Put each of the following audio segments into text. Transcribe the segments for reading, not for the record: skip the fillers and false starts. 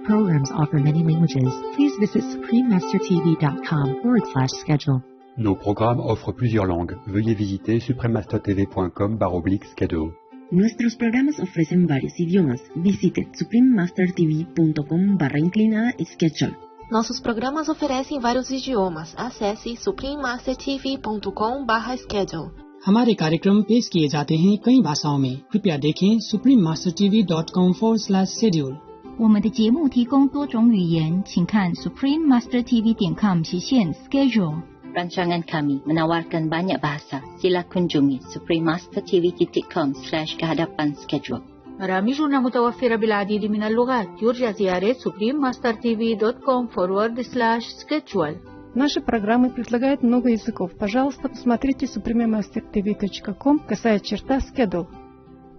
programs offer many languages. Please visit suprememastertv.com/schedule. Nos programmes offrent plusieurs langues. Veuillez visiter suprememastertv.com/schedule. Nuestros programas ofrecen varios idiomas. Visite suprememastertv.com/schedule. Nossos programas oferecem vários idiomas. Acesse suprememastertv.com/schedule. हमारे कार्यक्रम पेश किए जाते हैं कई भाषाओं में। कृपया देखें suprememastertv.com/schedule。我们的节目提供多种语言，请看 suprememastertv.com/schedule。Rancangan kami menawarkan banyak bahasa. Sila kunjungi suprememastertv.com/kehadapan-schedule. مراكزنا متوفرة بالعديد من اللغات. يرجى زيارة suprememastertv.com/schedule. Наши программы предлагают много языков. Пожалуйста, посмотрите suprememastertv.com/schedule.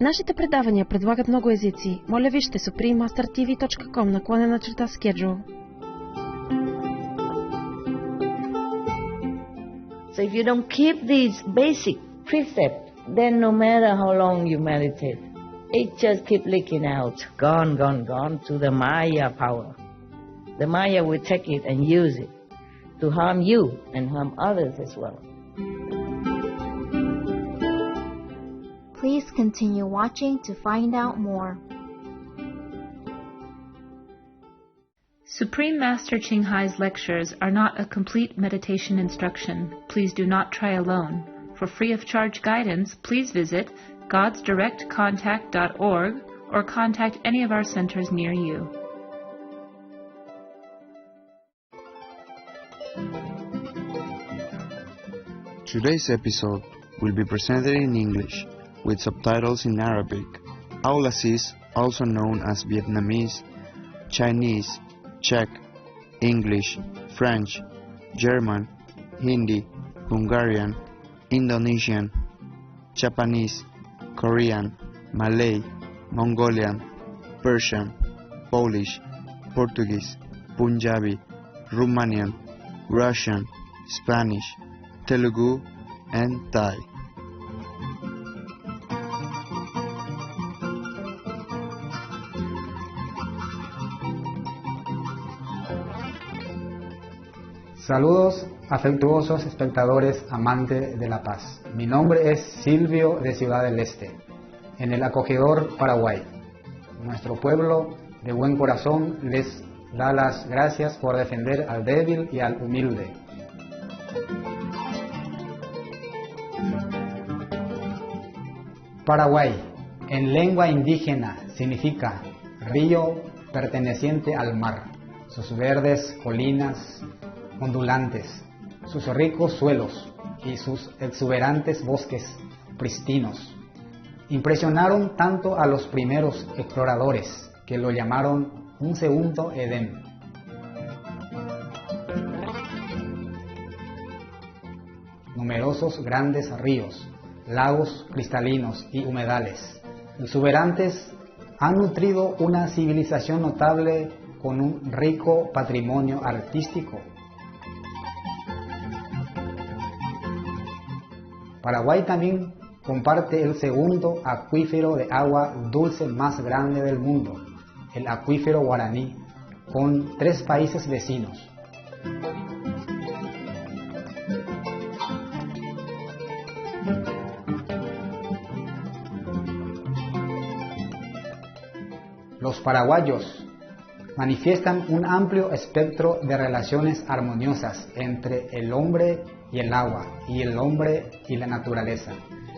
Нашите предавания предлагат много езици. Моля вижте suprememastertv.com/schedule. So if you don't keep these basic precepts, then no matter how long you meditate, it just keep leaking out, gone to the Maya power. The Maya will take it and use it to harm you and harm others as well. Please continue watching to find out more. Supreme Master Ching Hai's lectures are not a complete meditation instruction. Please do not try alone. For free of charge guidance, please visit godsdirectcontact.org or contact any of our centers near you. Today's episode will be presented in English with subtitles in Arabic. Aulas is also known as Vietnamese, Chinese, Czech, English, French, German, Hindi, Hungarian, Indonesian, Japanese, Korean, Malay, Mongolian, Persian, Polish, Portuguese, Punjabi, Romanian, Russian, Spanish, Telugu, and Thai. Saludos afectuosos espectadores amantes de la paz. Mi nombre es Silvio de Ciudad del Este, en el acogedor Paraguay. Nuestro pueblo de buen corazón les da las gracias por defender al débil y al humilde. Paraguay, en lengua indígena, significa río perteneciente al mar. Sus verdes colinas ondulantes, sus ricos suelos y sus exuberantes bosques pristinos impresionaron tanto a los primeros exploradores que lo llamaron un segundo Edén. Numerosos grandes ríos, lagos cristalinos y humedales exuberantes han nutrido una civilización notable con un rico patrimonio artístico. Paraguay también comparte el segundo acuífero de agua dulce más grande del mundo, el acuífero Guaraní, con 3 países vecinos. Los paraguayos manifiestan un amplio espectro de relaciones armoniosas entre el hombre y el agua, y el hombre y la naturaleza.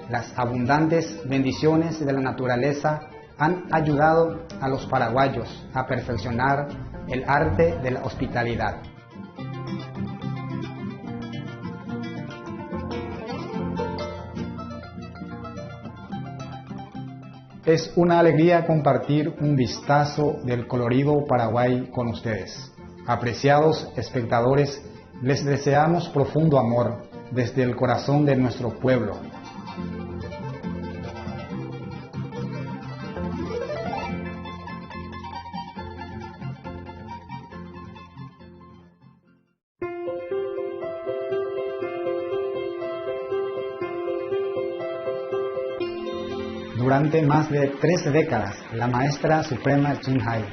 Las abundantes bendiciones de la naturaleza han ayudado a los paraguayos a perfeccionar el arte de la hospitalidad. Es una alegría compartir un vistazo del colorido Paraguay con ustedes. Apreciados espectadores, les deseamos profundo amor desde el corazón de nuestro pueblo. Durante más de 3 décadas, la maestra suprema Ching Hai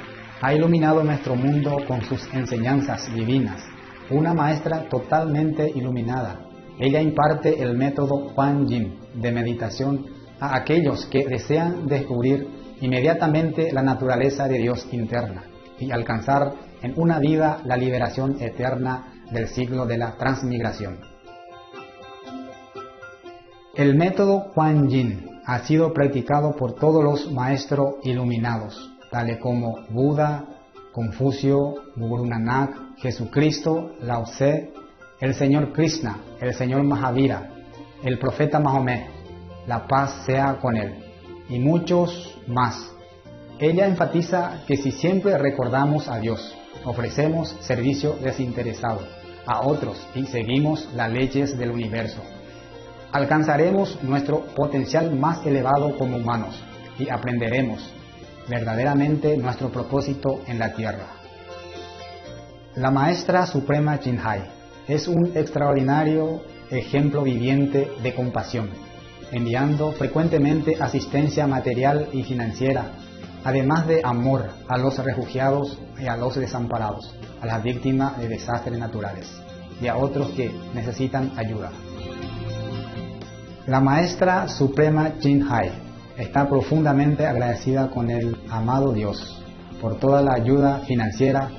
ha iluminado nuestro mundo con sus enseñanzas divinas, una maestra totalmente iluminada. Ella imparte el método Kuan Yin de meditación a aquellos que desean descubrir inmediatamente la naturaleza de Dios interna y alcanzar en una vida la liberación eterna del ciclo de la transmigración. El método Kuan Yin ha sido practicado por todos los maestros iluminados, tales como Buda, Confucio, Guru Nanak, Jesucristo, Lao Tse, el Señor Krishna, el Señor Mahavira, el profeta Mahomet, la paz sea con él, y muchos más. Ella enfatiza que si siempre recordamos a Dios, ofrecemos servicio desinteresado a otros y seguimos las leyes del universo, alcanzaremos nuestro potencial más elevado como humanos y aprenderemos verdaderamente nuestro propósito en la tierra. La Maestra Suprema Jinhai es un extraordinario ejemplo viviente de compasión, enviando frecuentemente asistencia material y financiera, además de amor a los refugiados y a los desamparados, a las víctimas de desastres naturales y a otros que necesitan ayuda. La Maestra Suprema Jinhai está profundamente agradecida con el amado Dios por toda la ayuda financiera,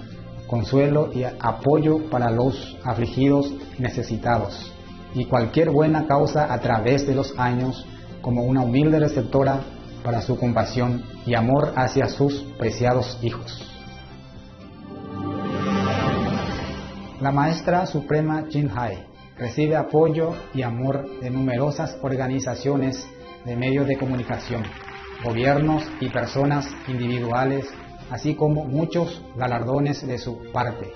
consuelo y apoyo para los afligidos y necesitados, y cualquier buena causa a través de los años, como una humilde receptora para su compasión y amor hacia sus preciados hijos. La Maestra Suprema Jinhai recibe apoyo y amor de numerosas organizaciones de medios de comunicación, gobiernos y personas individuales, así como muchos galardones de su parte,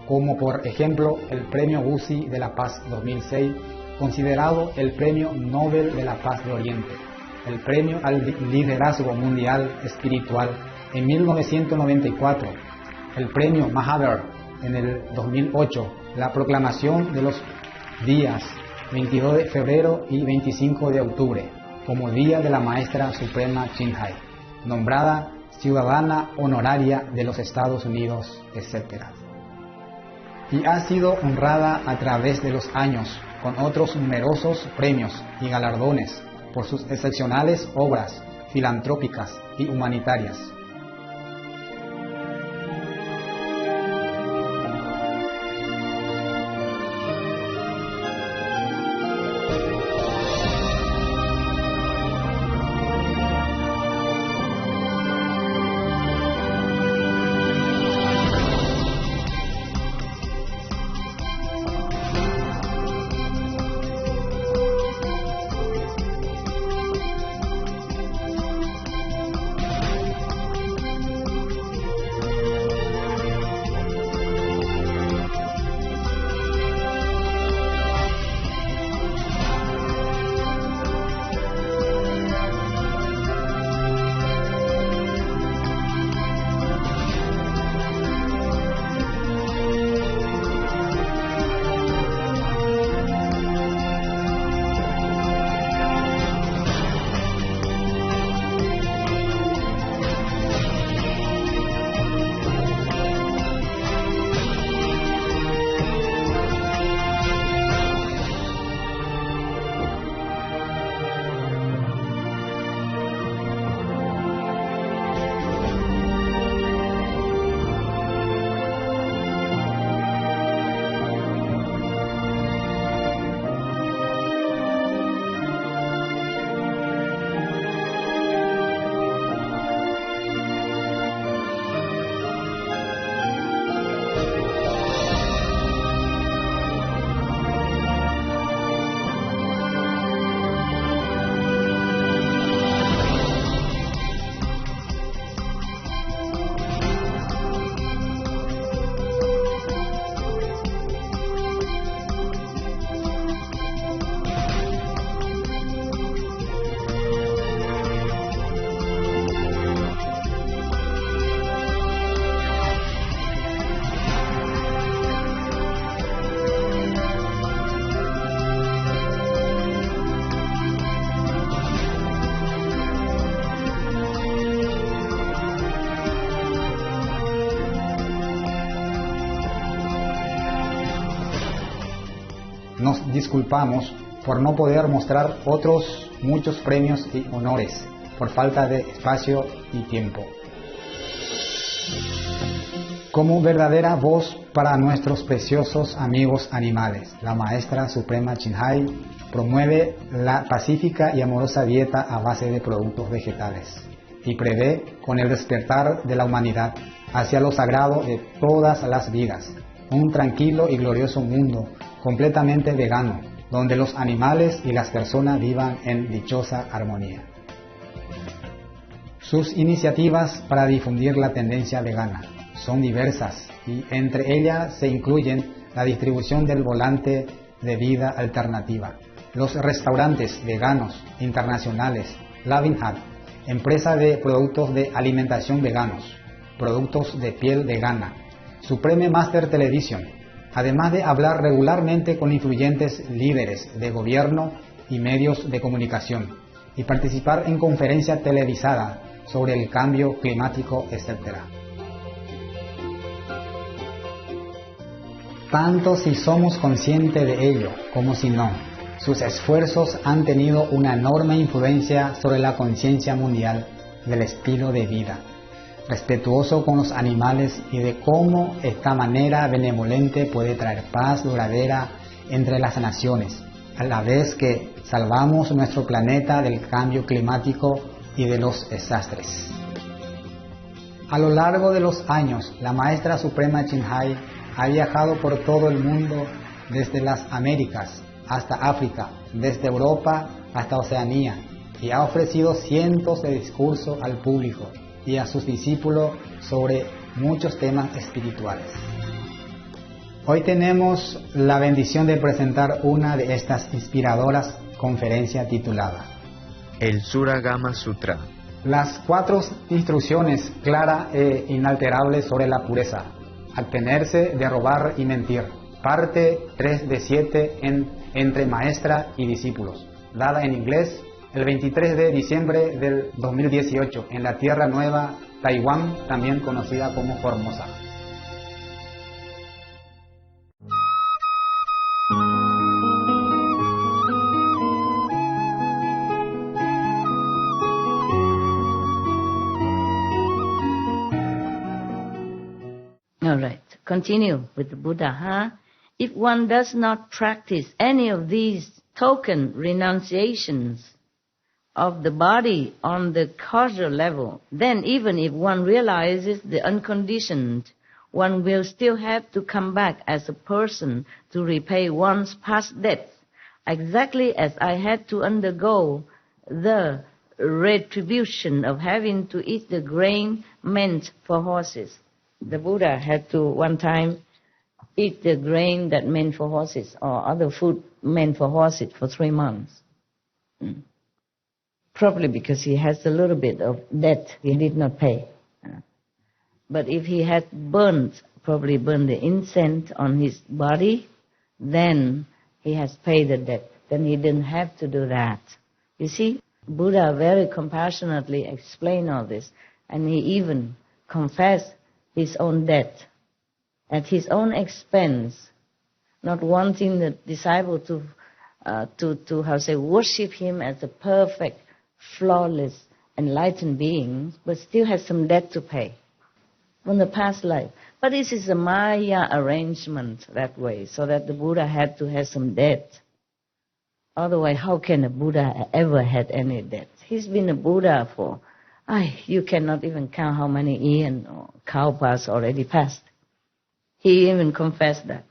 como por ejemplo el Premio Guzzi de la Paz 2006, considerado el Premio Nobel de la Paz de Oriente, el Premio al Liderazgo Mundial Espiritual en 1994, el Premio Mahavir en el 2008, la proclamación de los días 22 de febrero y 25 de octubre como Día de la Maestra Suprema Jinhai, nombrada Ciudadana Honoraria de los Estados Unidos, etc. Y ha sido honrada a través de los años con otros numerosos premios y galardones por sus excepcionales obras filantrópicas y humanitarias. nos disculpamos por no poder mostrar otros muchos premios y honores por falta de espacio y tiempo. Como verdadera voz para nuestros preciosos amigos animales, la Maestra Suprema Chinhai promueve la pacífica y amorosa dieta a base de productos vegetales y prevé, con el despertar de la humanidad hacia lo sagrado de todas las vidas, un tranquilo y glorioso mundo completamente vegano, donde los animales y las personas vivan en dichosa armonía. Sus iniciativas para difundir la tendencia vegana son diversas y entre ellas se incluyen la distribución del volante de vida alternativa, los restaurantes veganos internacionales, Loving Hut, empresa de productos de alimentación veganos, productos de piel vegana, Supreme Master Television, además de hablar regularmente con influyentes líderes de gobierno y medios de comunicación y participar en conferencias televisadas sobre el cambio climático, etc. Tanto si somos conscientes de ello como si no, sus esfuerzos han tenido una enorme influencia sobre la conciencia mundial del estilo de vida respetuoso con los animales y de cómo esta manera benevolente puede traer paz duradera entre las naciones, a la vez que salvamos nuestro planeta del cambio climático y de los desastres. A lo largo de los años, la Maestra Suprema Chinhai ha viajado por todo el mundo, desde las Américas hasta África, desde Europa hasta Oceanía, y ha ofrecido cientos de discursos al público y a sus discípulos sobre muchos temas espirituales. Hoy tenemos la bendición de presentar una de estas inspiradoras conferencias titulada El Suragama Sutra. Las 4 instrucciones claras e inalterables sobre la pureza, abstenerse de robar y mentir, parte 3 de 7 entre maestra y discípulos, dada en inglés el 23 de diciembre del 2018 en la Tierra Nueva, Taiwán, también conocida como Formosa. All right, continue with the Buddha. If one does not practice any of these token renunciations of the body on the causal level, then even if one realizes the unconditioned, one will still have to come back as a person to repay one's past debts, exactly as I had to undergo the retribution of having to eat the grain meant for horses. The Buddha had to one time eat the grain that meant for horses or other food meant for horses for 3 months. Probably because he has a little bit of debt he did not pay. But if he had probably burned the incense on his body, then he has paid the debt. Then he didn't have to do that. You see, Buddha very compassionately explained all this, and he even confessed his own debt at his own expense, not wanting the disciple to worship him as a perfect, flawless, enlightened being, but still has some debt to pay from the past life. But this is a Maya arrangement that way, so that the Buddha had to have some debt. Otherwise, how can a Buddha ever had any debt? He's been a Buddha for, you cannot even count how many eons or kalpas already passed. He even confessed that.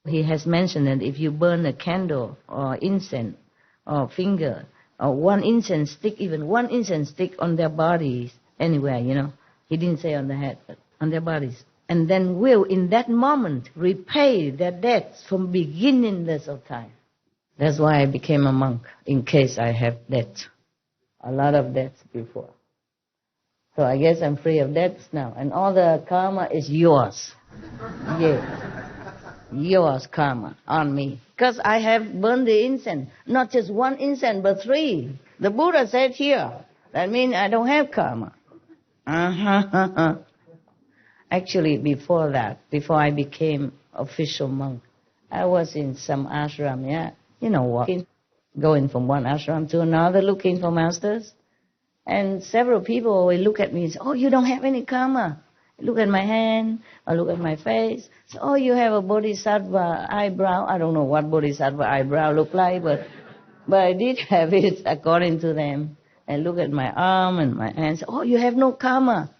He has mentioned that if you burn a candle or incense or finger or one incense stick, even one incense stick on their bodies, anywhere, he didn't say on the head, but on their bodies, and then will in that moment repay their debts from beginningless of time. That's why I became a monk, in case I have debt, a lot of debts before. So I guess I'm free of debts now, and all the karma is yours. Yes, yours karma on me, because I have burned the incense, not just one incense, but 3. The Buddha said here, that means I don't have karma. Actually, before that, before I became official monk, I was in some ashram, yeah. You know, walking, going from one ashram to another, looking for masters. And several people always look at me and say, oh, you don't have any karma. Look at my hand, or look at my face. So, oh, you have a bodhisattva eyebrow. I don't know what bodhisattva eyebrow look like, but I did have it according to them. And look at my arm and my hands. Oh, you have no karma.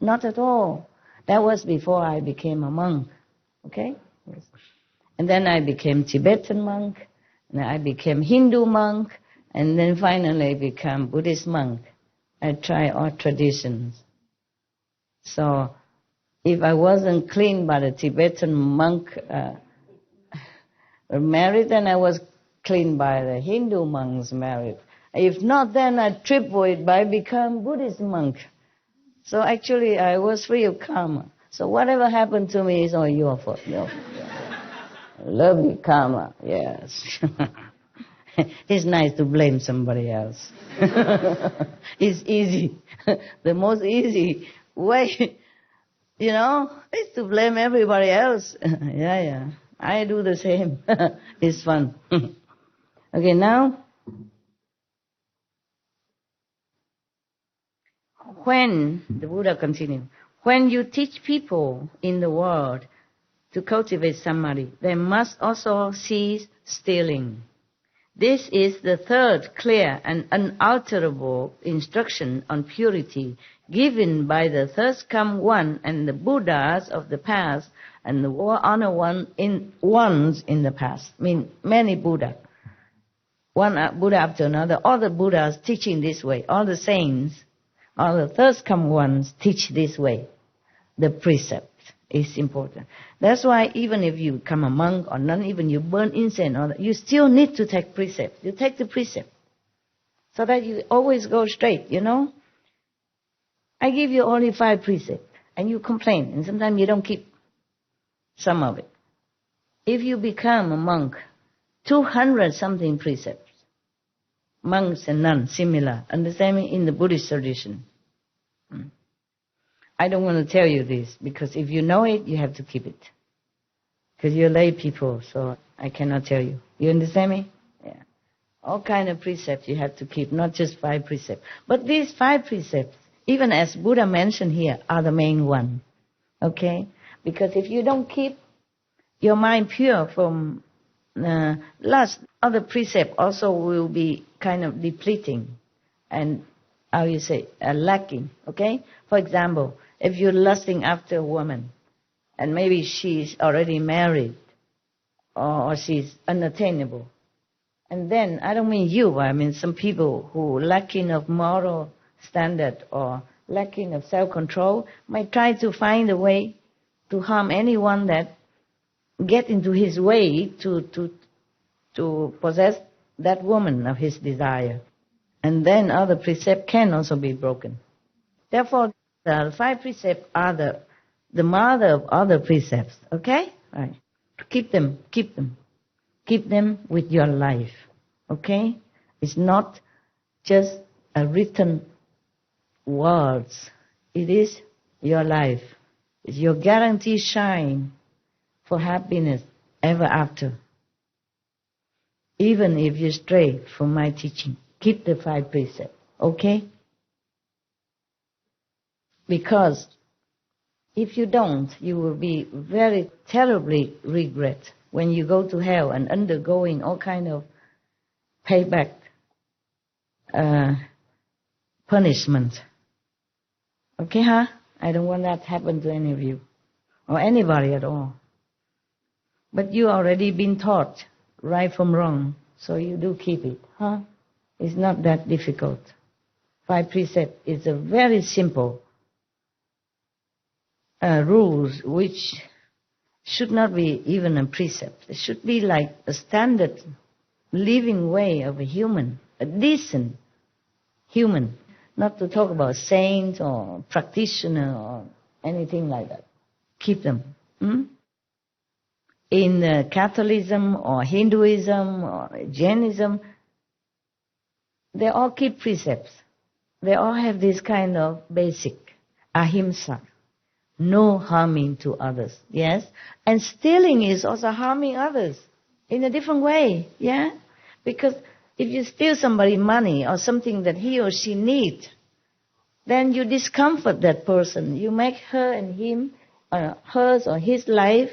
Not at all. That was before I became a monk. Okay? Yes. And then I became Tibetan monk. And I became Hindu monk. And then finally I became Buddhist monk. I try all traditions. So if I wasn't clean by the Tibetan monk married, then I was clean by the Hindu monks married. If not, then I triple it by become Buddhist monk. So actually I was free of karma. So whatever happened to me is all your fault. Your fault. Lovely karma, yes. It's nice to blame somebody else. It's easy. The most easy way, is to blame everybody else. Yeah. I do the same. It's fun. Okay, now, when, the Buddha continued, when you teach people in the world to cultivate samadhi, they must also cease stealing. This is the third clear and unalterable instruction on purity given by the first come one and the Buddhas of the past and the honor ones in the past. I mean, many Buddha. One Buddha after another, all the Buddhas teaching this way, all the saints, all the first come ones teach this way. The precept is important. That's why even if you become a monk or not even you burn incense, you still need to take precept. You take the precept so that you always go straight, I give you only 5 precepts and you complain and sometimes you don't keep some of it. If you become a monk, 200 something precepts, monks and nuns similar, understanding in the Buddhist tradition. I don't want to tell you this because if you know it, you have to keep it. Because you're lay people, so I cannot tell you. You understand me? Yeah. All kind of precepts you have to keep, not just 5 precepts. But these 5 precepts, even as Buddha mentioned here, are the main one. Okay? Because if you don't keep your mind pure from lust, other precepts also will be kind of depleting and, lacking. Okay? For example, if you're lusting after a woman, and maybe she's already married, or she's unattainable, and then, I don't mean you, I mean some people who lacking of moral standard or lacking of self-control might try to find a way to harm anyone that get into his way to possess that woman of his desire. And then other precepts can also be broken. Therefore, the 5 precepts are the mother of other precepts, okay? Right. Keep them with your life, okay? It's not just a written words. It is your life. It's your guaranteed shine for happiness ever after. Even if you stray from my teaching, keep the 5 precepts, okay? Because if you don't, you will be very terribly regret when you go to hell and undergoing all kind of payback punishment. Okay, huh? I don't want that to happen to any of you or anybody at all. But you already been taught right from wrong, so you do keep it, huh? It's not that difficult. 5 precepts is a very simple rules which should not be even a precept. It should be like a standard living way of a human, a decent human, not to talk about saint or practitioner or anything like that. Keep them. In Catholicism or Hinduism or Jainism, they all keep precepts. They all have this kind of basic ahimsa, No harming to others. Yes? And stealing is also harming others in a different way. Yeah? Because if you steal somebody money or something that he or she needs, then you discomfort that person. You make her and him, hers or his life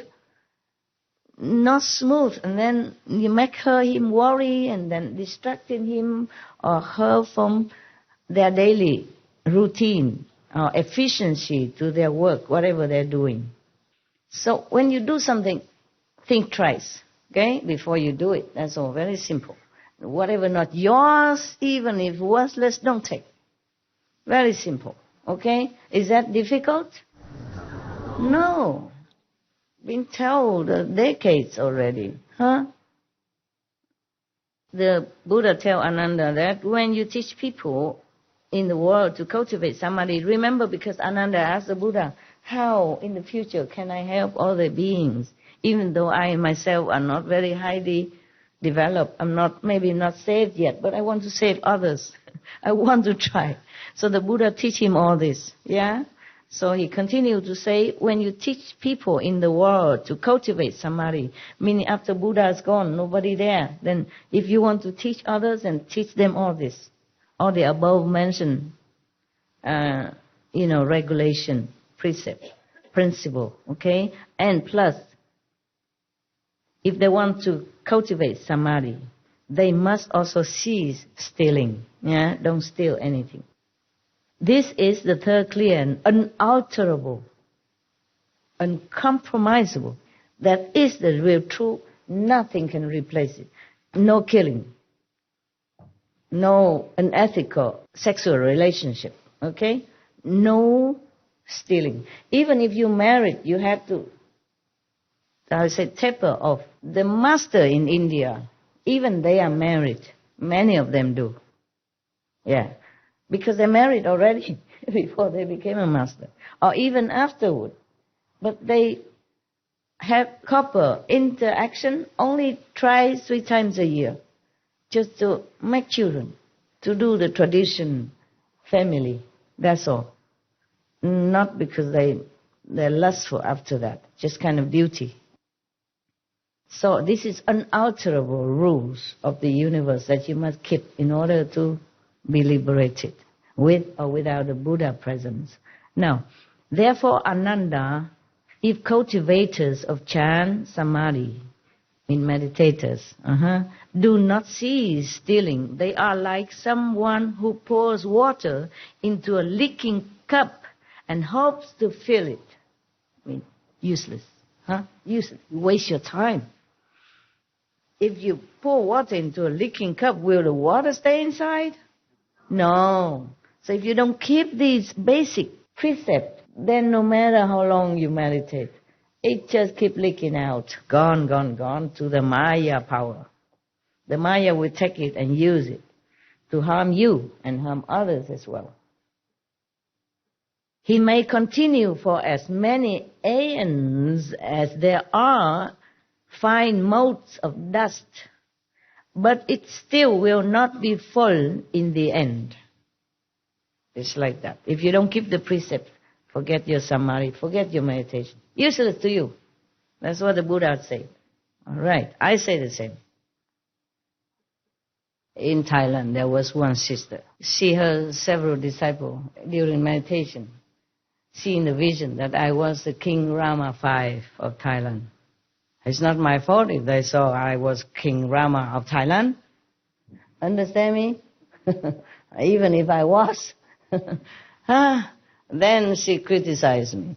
not smooth, and then you make him worry, and then distracting him or her from their daily routine or efficiency to their work, whatever they're doing. So when you do something, think twice, okay, before you do it. That's all, very simple. Whatever not yours, even if worthless, don't take. Very simple, okay? Is that difficult? No. Been told decades already, huh? The Buddha tell Ananda that when you teach people in the world to cultivate samadhi, remember, because Ananda asked the Buddha, how in the future can I help all the beings, even though I myself are not very highly developed, I'm maybe not saved yet, but I want to save others. I want to try. So the Buddha teach him all this, yeah? So he continued to say, when you teach people in the world to cultivate samadhi, meaning after Buddha is gone, nobody there, then if you want to teach others, and teach them all this, all the above mentioned, regulation, precept, principle, okay? And plus, if they want to cultivate samadhi, they must also cease stealing, yeah? Don't steal anything. This is the third clear and unalterable, uncompromisable. That is the real truth. Nothing can replace it. No killing. No unethical sexual relationship. Okay? No stealing. Even if you married, you have to, taper off. The master in India, even they are married. Many of them do. Yeah. Because they married already before they became a master, or even afterward. But they have couple interaction only 3 times a year, just to make children, to do the tradition family. That's all. Not because they're lustful after that, just kind of duty. So this is unalterable rules of the universe that you must keep in order to be liberated, with or without the Buddha presence. Now, therefore, Ananda, if cultivators of chant, samadhi, in meditators, do not cease stealing, they are like someone who pours water into a leaking cup and hopes to fill it. I mean, useless, useless. You waste your time. If you pour water into a leaking cup, will the water stay inside? No. So if you don't keep these basic precepts, then no matter how long you meditate, it just keeps leaking out, gone to the Maya power. The Maya will take it and use it to harm you and harm others as well. He may continue for as many aeons as there are fine motes of dust, but it still will not be full in the end. It's like that. If you don't keep the precept, forget your samadhi, forget your meditation. Useless to you. That's what the Buddha said. All right, I say the same. In Thailand, there was one sister. She heard several disciples during meditation, seeing the vision that I was the King Rama V of Thailand. It's not my fault if they saw I was King Rama of Thailand. Understand me? Even if I was. Then she criticized me.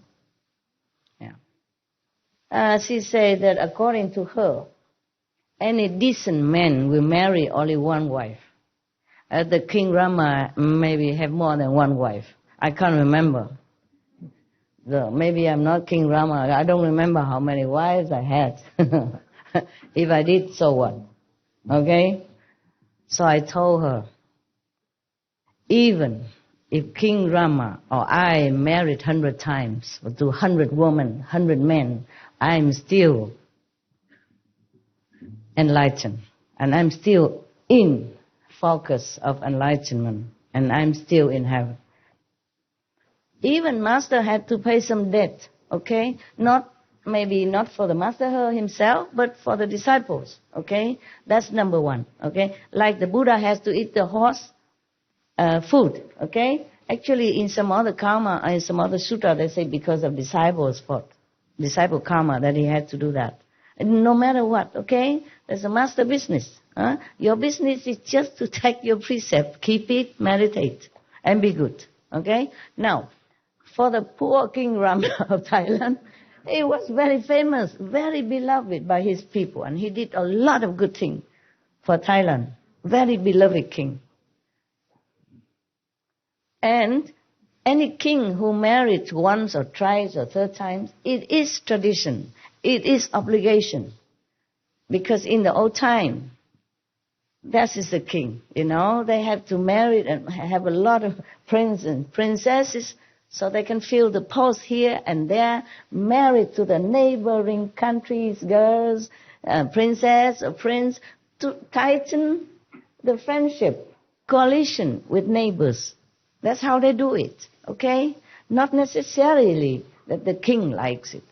Yeah. She said that according to her, any decent man will marry only one wife. The King Rama maybe have more than one wife. I can't remember. Maybe I'm not King Rama. I don't remember how many wives I had. If I did, so what? Okay? So I told her, even if King Rama or I married 100 times, or to 100 women, 100 men, I'm still enlightened. And I'm still in focus of enlightenment. And I'm still in heaven. Even master had to pay some debt, okay? Maybe not for the master himself, but for the disciples, okay? That's number one, okay? Like the Buddha has to eat the horse food, okay? Actually, in some other karma, in some other sutta, they say because of disciple karma, that he had to do that. And no matter what, okay? There's a master business. Your business is just to take your precept, keep it, meditate, and be good, okay? Now, for the poor King Rama of Thailand, he was very famous, very beloved by his people, and he did a lot of good things for Thailand. Very beloved king. And any king who married once or twice or third times, it is tradition. It is obligation. Because in the old time, that is the king, they have to marry and have a lot of princes and princesses so they can fill the post here and there, married to the neighboring countries' girls, princess or prince, to tighten the friendship, coalition with neighbors. That's how they do it, okay? Not necessarily that the king likes it.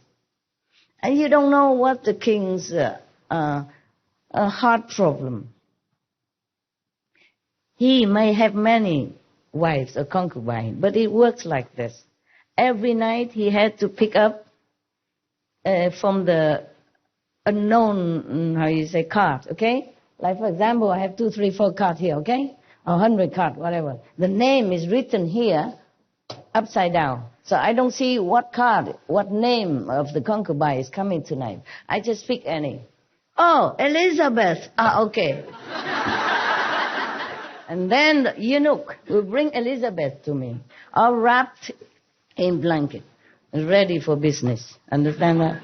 And you don't know what the king's heart problem. He may have many wives or concubines, but it works like this. Every night he had to pick up from the unknown, card, okay? Like, for example, I have 2, 3, 4 cards here, okay? Or 100 cards, whatever. The name is written here, upside down. So I don't see what card, what name of the concubine is coming tonight. I just pick any. Oh, Elizabeth. Okay. And then the eunuch will bring Elizabeth to me, all wrapped in blanket, ready for business. Understand that?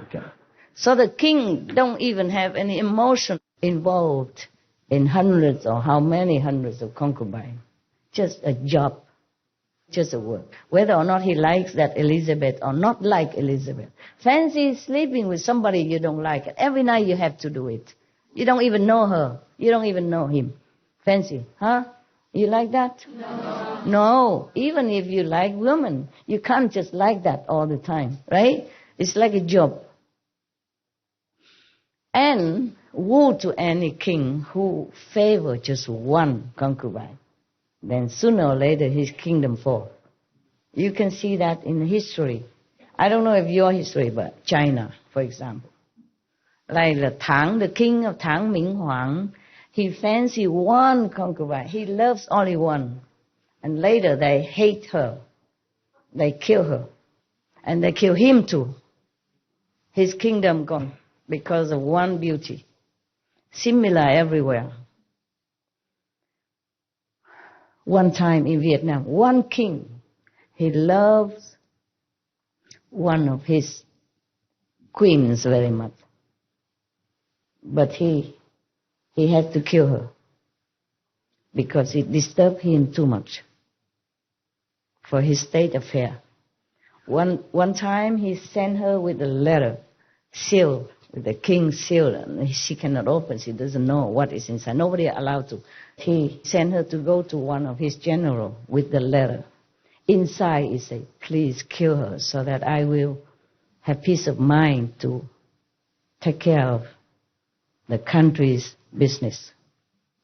Okay. So the king don't even have any emotion involved in hundreds or how many hundreds of concubines. Just a job, just a work. Whether or not he likes that Elizabeth or not like Elizabeth. Fancy sleeping with somebody you don't like. Every night you have to do it. You don't even know her. You don't even know him. Fancy, huh? You like that? No. Even if you like women, you can't just like that all the time, right? It's like a job. And woe to any king who favor just one concubine. Then sooner or later his kingdom falls. You can see that in history. I don't know if your history, but China, for example. Like the Tang, the king of Tang, Ming Huang, he fancy one concubine. He loves only one. And later they hate her. They kill her. And they kill him too. His kingdom gone because of one beauty. Similar everywhere. One time in Vietnam, one king, he loves one of his queens very much. But he had to kill her because it disturbed him too much for his state affair. One time he sent her with a letter, sealed, with the king's seal, and she cannot open. She doesn't know what is inside. Nobody allowed to. He sent her to go to one of his generals with the letter. Inside he said, please kill her so that I will have peace of mind to take care of the country's business.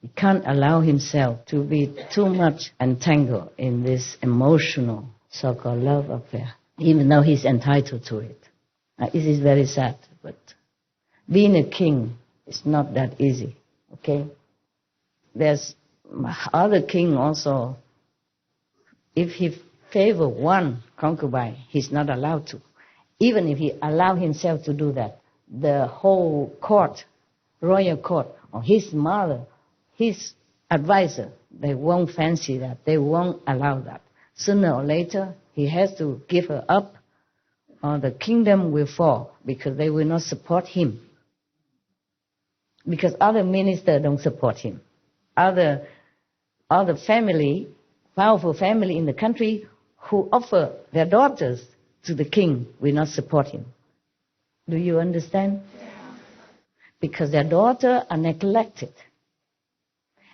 He can't allow himself to be too much entangled in this emotional so-called love affair, even though he's entitled to it. It is very sad, but being a king is not that easy, okay? There's other king also. If he favor one concubine, he's not allowed to. Even if he allow himself to do that, the whole court, royal court, or his mother, his advisor, they won't fancy that. They won't allow that. Sooner or later, he has to give her up, or the kingdom will fall because they will not support him. Because other ministers don't support him. Other family, powerful family in the country who offer their daughters to the king will not support him. Do you understand? Yeah. Because their daughters are neglected.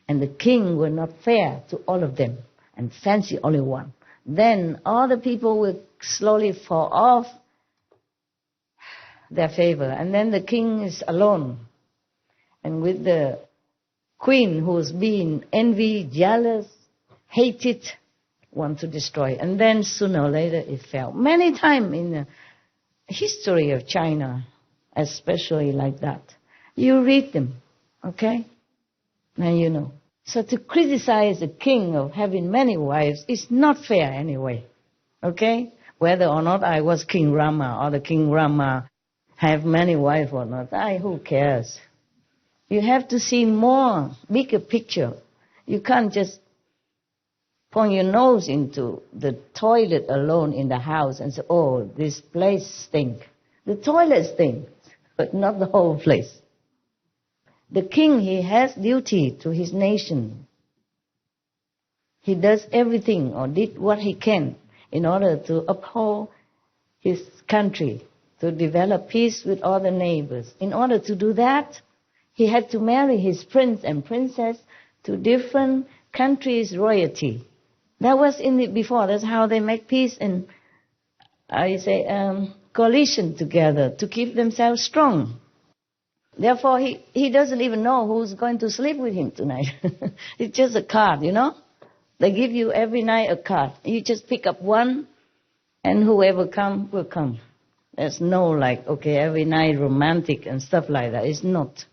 And the king were not fair to all of them and fancy only one. then all the people will slowly fall off their favor. And then the king is alone. And with the queen who's been envied, jealous, hated, want to destroy. And then sooner or later it fell. Many times in the history of China, especially like that. You read them, okay? Now you know. So to criticize a king of having many wives is not fair anyway, okay? Whether or not I was King Rama or the King Rama have many wives or not, who cares? You have to see more, bigger picture. You can't just point your nose into the toilet alone in the house and say, oh, this place stinks. The toilet stinks, but not the whole place. The king, he has duty to his nation. He does everything or did what he can in order to uphold his country, to develop peace with all the neighbors. In order to do that, he had to marry his prince and princess to different countries' royalty. That was in it before. That's how they make peace and, coalition together to keep themselves strong. Therefore, he doesn't even know who's going to sleep with him tonight. It's just a card, you know. They give you every night a card. You just pick up one, and whoever comes will come. There's no every night romantic and stuff like that. It's not.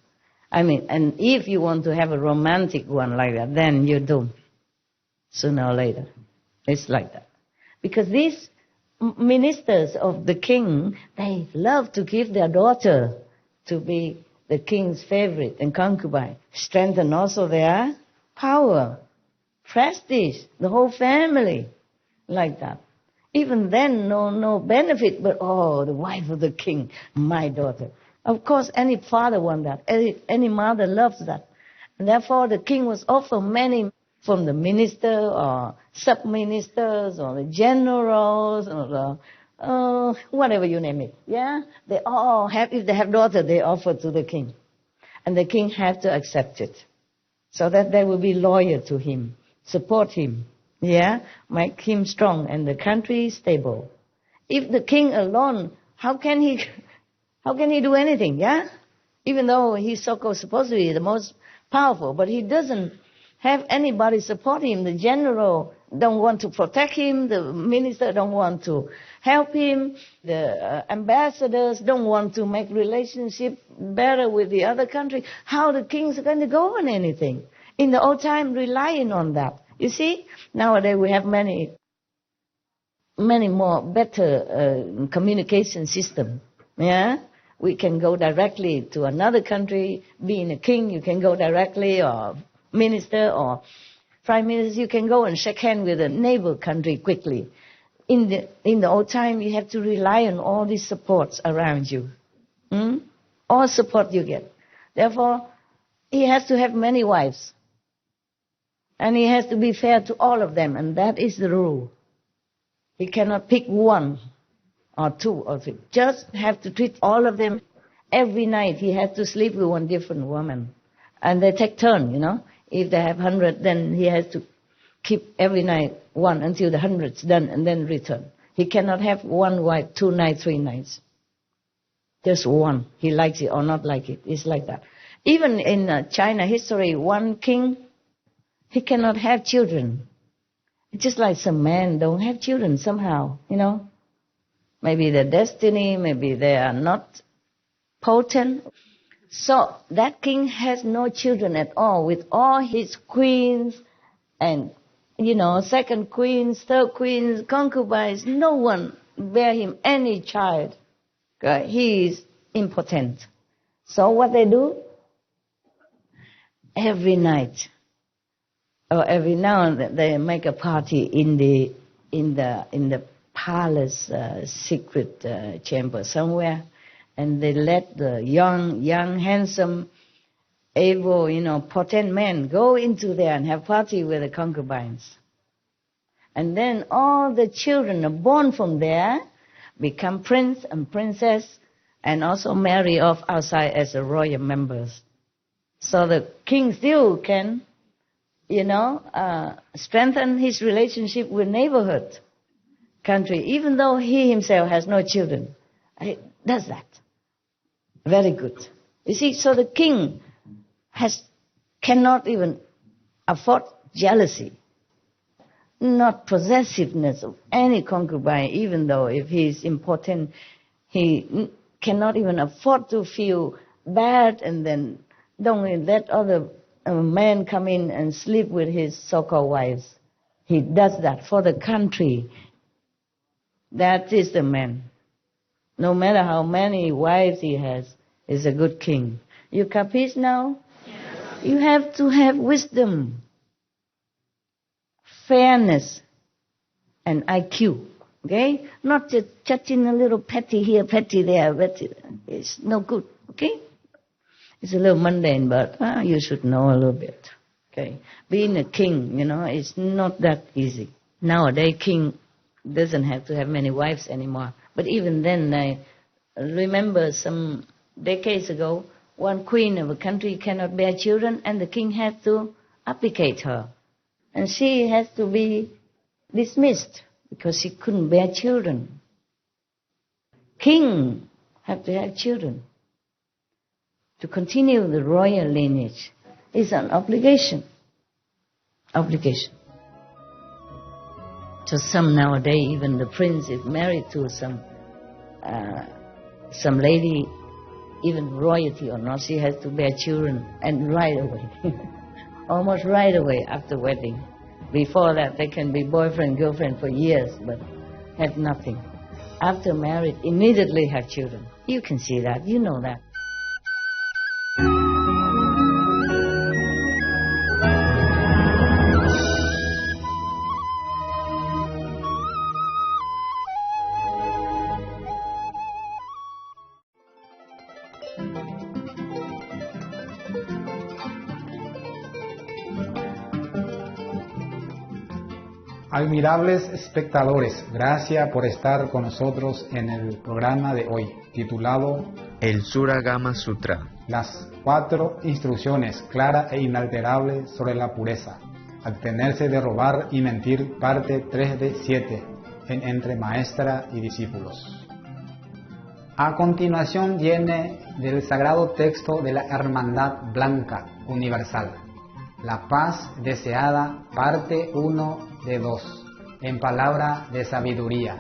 And if you want to have a romantic one like that, then you're doomed. Sooner or later. It's like that. Because these ministers of the king, they love to give their daughter to be the king's favorite and concubine. Strengthen also their power, prestige, the whole family, like that. Even then, no benefit, but the wife of the king, my daughter. Of course, any father wants that. Any mother loves that. And therefore, the king was offered many from the minister or sub-ministers or the generals or the whatever you name it. Yeah? They all have, if they have daughter, they offer to the king. And the king had to accept it. So that they will be loyal to him, support him. Yeah? Make him strong and the country stable. If the king alone, how can he do anything? Yeah? Even though he's so-called supposed to be the most powerful, but he doesn't have anybody support him. The general don't want to protect him. The minister don't want to help him. The ambassadors don't want to make relationship better with the other country. How the kings are going to go on anything? In the old time, relying on that. You see, nowadays we have many more better communication system. Yeah, we can go directly to another country. Being a king, you can go directly, or minister or prime minister, you can go and shake hands with a neighbor country quickly. In the old time, you have to rely on all these supports around you. All support you get. Therefore, he has to have many wives. And he has to be fair to all of them, and that is the rule. He cannot pick one or two or three. Just have to treat all of them. Every night he has to sleep with one different woman. And they take turn, you know. If they have 100, then he has to keep every night one until the 100's done and then return. He cannot have one wife, 2 nights, 3 nights. Just one. He likes it or not like it. It's like that. Even in China history, one king, he cannot have children. It's just like some men don't have children somehow, you know. Maybe their destiny, maybe they are not potent. So that king has no children at all with all his queens and, second queens, third queens, concubines. No one bear him any child. He is impotent. So what they do? Every night or every now and then they make a party in the palace secret chamber somewhere. And they let the young, handsome, able, potent men go into there and have party with the concubines. And then all the children are born from there, become prince and princess, and also marry off outside as a royal members. So the king still can, strengthen his relationship with neighborhood. country, even though he himself has no children. He does that. Very good. You see, so the king cannot even afford jealousy, not possessiveness of any concubine, even though if he is important, he cannot even afford to feel bad and then don't let other men come in and sleep with his so-called wives. He does that for the country. That is the man. No matter how many wives he has, he's a good king. You capiche now? Yes. You have to have wisdom, fairness, and IQ. Okay? Not just touching a little petty here, petty there, petty. It's no good. Okay? It's a little mundane, but you should know a little bit. Okay? Being a king, it's not that easy. Nowadays, king doesn't have to have many wives anymore. But even then, I remember some decades ago, one queen of a country cannot bear children, and the king had to abdicate her. And she has to be dismissed because she couldn't bear children. King have to have children. To continue the royal lineage is an obligation. Obligation. So some nowadays, even the prince is married to some lady, even royalty or not, she has to bear children, and right away, almost right away after wedding. Before that, they can be boyfriend, girlfriend for years, but have nothing. After marriage, immediately have children. You can see that, you know that. Admirables espectadores, gracias por estar con nosotros en el programa de hoy, titulado El Sura Gama Sutra. Las 4 instrucciones claras e inalterables sobre la pureza. Abstenerse de robar y mentir, parte 3 de 7, en Entre Maestra y Discípulos. A continuación viene del sagrado texto de la Hermandad Blanca Universal. La paz deseada, parte 1 de 2, en palabra de sabiduría,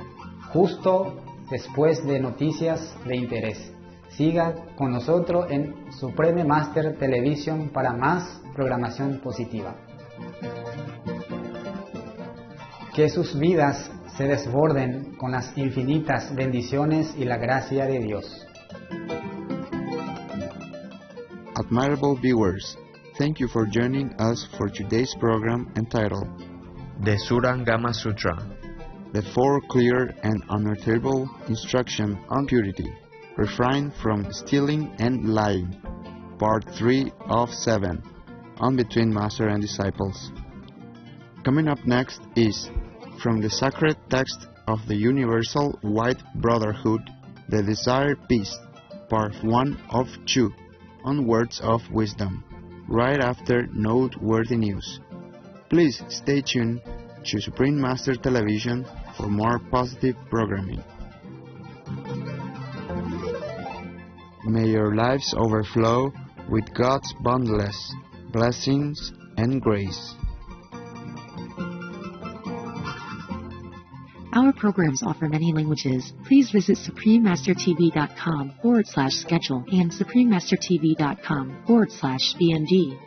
justo después de noticias de interés. Siga con nosotros en Supreme Master Television para más programación positiva. Que sus vidas se desborden con las infinitas bendiciones y la gracia de Dios. Admirable viewers, thank you for joining us for today's program entitled The Sura Gama Sutra, the 4 clear and unalterable instructions on purity. Refrain from stealing and lying. Part 3 of 7, on Between Master and Disciples. Coming up next is, from the sacred text of the Universal White Brotherhood, The Desired Peace, Part 1 of 2, on Words of Wisdom, right after noteworthy news. Please stay tuned to Supreme Master Television for more positive programming. May your lives overflow with God's boundless blessings and grace. Our programs offer many languages. Please visit suprememastertv.com/schedule and suprememastertv.com/BMD.